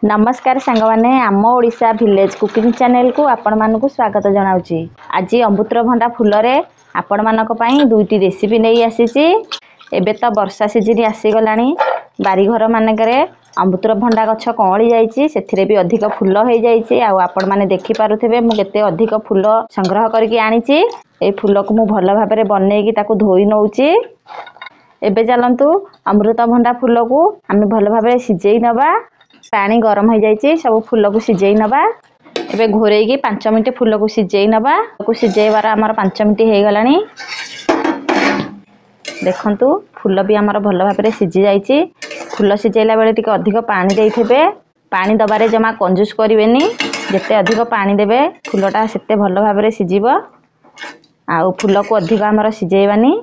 नमस्कार सांग माने आम ओडिशा विलेज कुकिंग चैनल को आपण मानकु स्वागत जनाउची। आज अमृतभंडा फूल रे आपण मानक पई दुईटी रेसिपी नै आसीची। एबे त वर्षा सीजन आसी गलानी बारी घर मानकरे अमृतभंडा गछ कळी जाईची सेथिरे भी अधिक फूल होई जाईची। आ आपण माने देखि पारुथिबे मु केते अधिक फूल संग्रह करके आनीची। ए फूल को मु भल भाबरे बनेकी ताकू धोई नउची। एबे चलंतु अमृतभंडा फूल को आमे भल भाबरे सिजेई नबा। पानी गरम हो जाइए सब फूल को सिझे नवा। एबे घोरेगी 5 मिनट फूल को सिझे नवा। सिझेबार आमर 5 मिनट हो गला। देखंतु फूल भी आमर भल भाबरे सिझी जाइए। फूल सिझेला बेले टिके अधिक पानी देइथिबे। पानी दबारे जमा कंजूस करिवेनी। जते अधिक पानी देबे फूलटा सेते भल भाबरे सिझिबो। आ फूल को अधिक आमर सिझेबानी।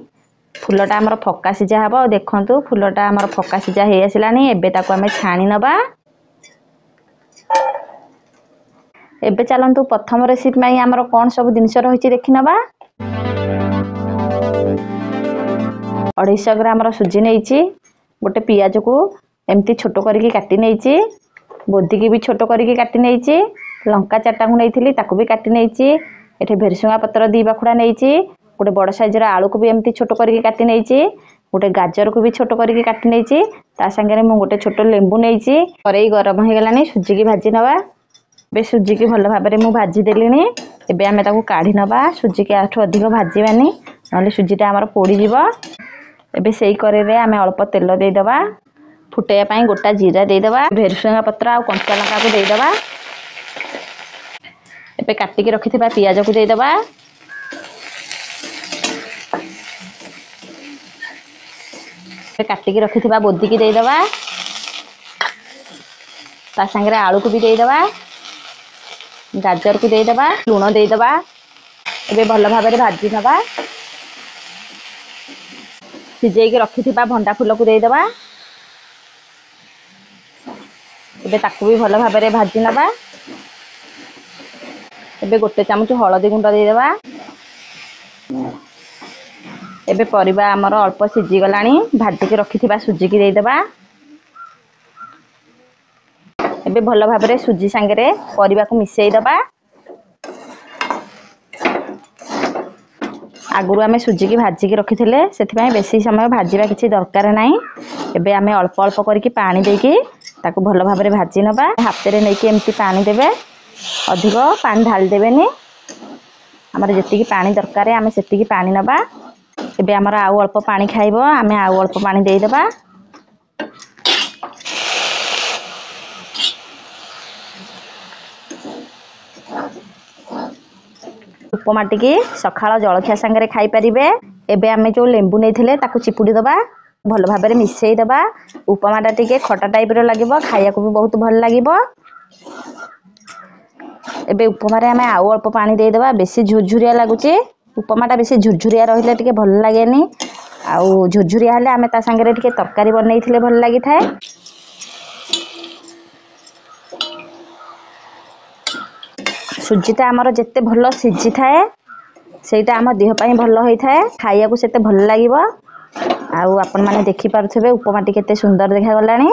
फूलटा आमर फक्का सिझा हबो। देखंतु फूलटा आमर फक्का सिझा हे आसिलानी। एबे ताको आमे छाणी नबा। एबे चलंतु प्रथम रेसिपी में आमर कौन सब जिनस रही देखि नबा। 250 ग्राम सुजी नहींची। गोटे पियाज को एमती छोट करके काटी नहींची। बोदी की भी छोट करके काटी नहींची। लंका 4टा को नहींथिली ताको भी काटी नहींची। एठे भेरसुंगा पत्र 2 बाखुड़ा नहींची। गोटे बड़ साइज रा आलू को भी एमती छोट करके काटी नहींची। गोटे गाजर को भी छोट करके काटी नहींची। ता संगे मु गोटे छोट लेंबू नहींची। करेई गरम हो गलानी सुजी की भाजी नबा। बे सुजी की भल भाबरे मु भाजी देलिनी। एबे आमे ताको काढी नबा। सुजी के आठो अधिक भाजीबानी नले सुजीटा हमर पोड़ी जीवो। एबे सेई करे रे आमे अल्प तेल दे दबा। फुटेया पई गोटा जीरा दे दबा। भेरसुंगा पत्र आ कंचा लंका को दे दबा। एबे काटी के रखिथिबा पियाज को दे दबा। एबे काटी के रखिथिबा बोदी की दे दबा। ता संगे आलू को भी दे दबा। गाजर को दे दबा। लूण दे दबा। एबे भल भाबरे भाजी नबा। सिझेई के रखिथिबा भंडा फूल को दे दबा। एबे ताकू भी भल भाबरे भाजी नबा। एबे गोटे चामच हळदी गुंड दे दबा। एबे परिबा हमर अल्प सिझी गलानी भाजी के रखिथिबा सुजी की दे दबा। एबे भल भाबरे सुजी संगे परिबा को मिसेई दबा। आगुरु आमे सुजी की भाजी की रखिथिले सेथिबाई बेसी समय भाजीबा किछि दरकार नाही। एबे आमे अल्प अल्प करके पानी देकी ताकू भल भाबरे भाजी नबा। हाथ रे नेकी एमती पानी देबे। अधिक पानी ढाल देबेनी। हमर जेतिकी पानी दरकार आमे सेतिकी पानी नबा। एबे हमर आउ अल्प पानी खाइबो आमे आउ अल्प पानी देई दबा। उपमा टिकी सखाळ जलखिया संगे खाई परिबे। एबे आमे जो लेंबू नैथिले ताकू चिपुडी दबा। भल भाबरे मिसेई दबा। उपमाटा टिके खटा टाइप रो लागिबो। खाइया को भी बहुत भल लागिबो। एबे उपमा रे आमे आउ अल्प पानी देई दबा। बेसी झुरझुरिया लागुची। उपमाटा बेसी झुरझुरिया रहिले टिके भल लागेनी। आउ झुरझुरिया हले आमे ता संगे टिके तरकारी बनेइथिले भल लागि थाए। सुजीटा हमर जत्ते भल सिझी थाए सेटा हम देह पई भल होई थाए। खाइया को सेते भल लागिबो। आउ आपण माने देखि पारुथिबे उपमाटी केते सुंदर देखा गलानी।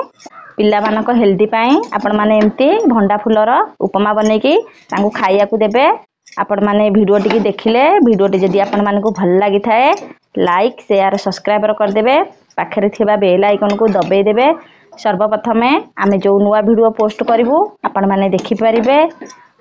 पिल्ला मानक हेल्दी पई आपण माने एम्ति भंडा फूलर उपमा बनेकी तांगु खाइया को देबे। आपण माने वीडियो टिकी देखिले वीडियोटी जदी आपण मानकु भल लागि थाए लाइक शेयर सब्सक्राइब कर देबे। पाखरे थिबा बेल आइकन को दबाई देबे। सर्वप्रथमे आमे जो नुवा वीडियो पोस्ट करिवु आपण माने देखि परिबे।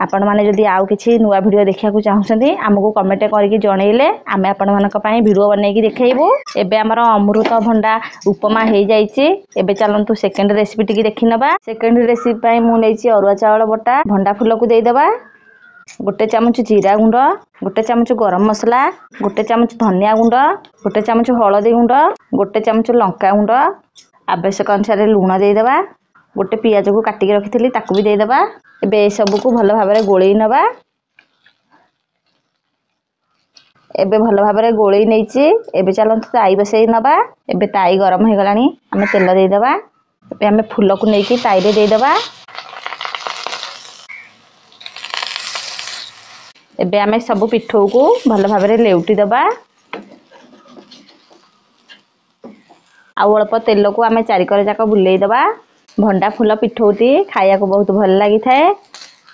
आपण माने जदी आउ किछि नुवा वीडियो देखिया को चाहुछंती हमकु कमेंट करके जणैले आमे आपण मानक पई वीडियो बनेकी देखाइबु। एबे हमर अमृत भंडा उपमा हे जाईची। एबे चलंतु सेकंड रेसिपी टिकी देखि नबा। सेकंड रेसिपी पई मु नैची अरुआ चावल बटा भंडा फूल को देई दबा। गोटे चामच जीरा गुंड, गोटे चामच गरम मसला, गोटे चामच धनिया गुंड, गोटे चामच हळदी गुंड, गोटे चामच लंका गुंड, आवश्यक अनुसार लूण दे दबा। गोटे पियाज को काटी के रखिथिली ताकू भी दे दबा। एबे सब को भल भाबरे गोळेई नबा। एबे भल भाबरे गोळेई नैची। एबे चलंतु ताई बसेई नबा। एबे ताई गरम हो गलानी आमे तेल दे दबा। एबे आमे फूल को नेकी ताई रे दे दबा। एबे आमे सब पिठो को भल भाबरे लेउटी दबा। आउ अल्प तेल को आमे चारि करे जाक बुलेई दबा। भंडा फूल पिठौटी खाया को बहुत भल लगी थाए।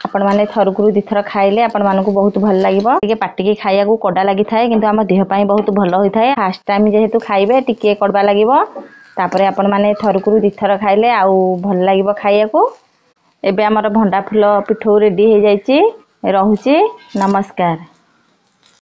आपण माने थरकुरु दिथर खाइले आपण मानकु बहुत भल लागिबो। टिके पाटिके खाया को कोडा लागि थाए किंतु हम देह पई बहुत भल होई थाए। फर्स्ट टाइम जेहेतु खाइबे टिके कोडबा लागिबो तापरे आपण माने थरकुरु दिथर खाइले आउ भल लागिबो खाया को। एबे हमर भंडा फूल पिठौ रेडी हे जाईची। रहुची नमस्कार।